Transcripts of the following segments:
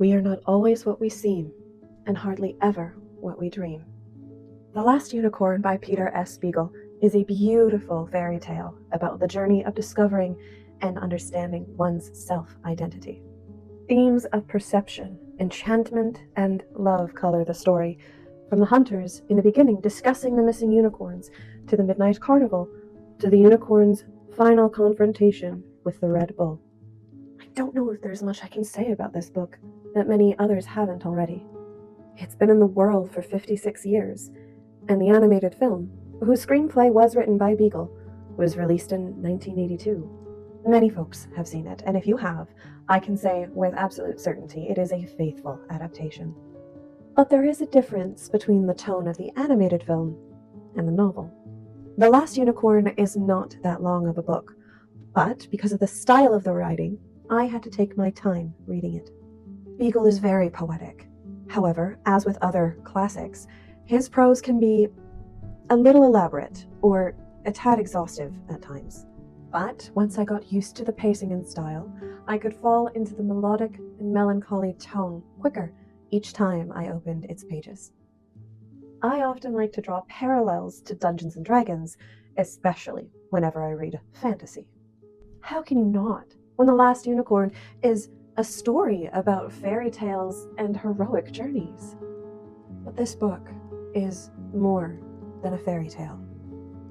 We are not always what we seem, and hardly ever what we dream. The Last Unicorn by Peter S. Beagle is a beautiful fairy tale about the journey of discovering and understanding one's self-identity. Themes of perception, enchantment, and love color the story, from the hunters in the beginning discussing the missing unicorns, to the midnight carnival, to the unicorn's final confrontation with the Red Bull. I don't know if there's much I can say about this book that many others haven't already. It's been in the world for 56 years, and the animated film, whose screenplay was written by Beagle, was released in 1982. Many folks have seen it, and if you have, I can say with absolute certainty it is a faithful adaptation. But there is a difference between the tone of the animated film and the novel. The Last Unicorn is not that long of a book, but because of the style of the writing, I had to take my time reading it. Beagle is very poetic. However, as with other classics, his prose can be a little elaborate or a tad exhaustive at times. But once I got used to the pacing and style, I could fall into the melodic and melancholy tone quicker each time I opened its pages. I often like to draw parallels to Dungeons and Dragons, especially whenever I read fantasy. How can you not, when The Last Unicorn is a story about fairy tales and heroic journeys? But this book is more than a fairy tale.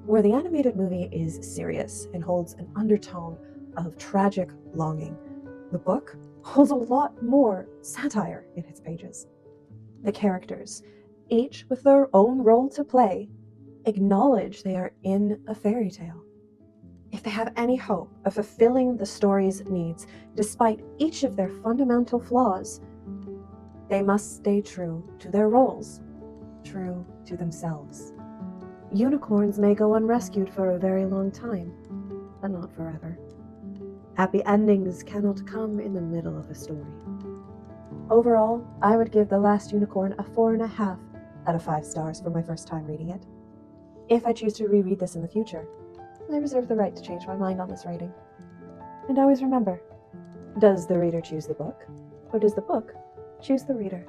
Where the animated movie is serious and holds an undertone of tragic longing, the book holds a lot more satire in its pages. The characters, each with their own role to play, acknowledge they are in a fairy tale. If they have any hope of fulfilling the story's needs, despite each of their fundamental flaws, they must stay true to their roles, true to themselves. Unicorns may go unrescued for a very long time, but not forever. Happy endings cannot come in the middle of a story. Overall, I would give The Last Unicorn a 4.5 out of 5 stars for my first time reading it. If I choose to reread this in the future, I reserve the right to change my mind on this rating. And always remember, does the reader choose the book, or does the book choose the reader?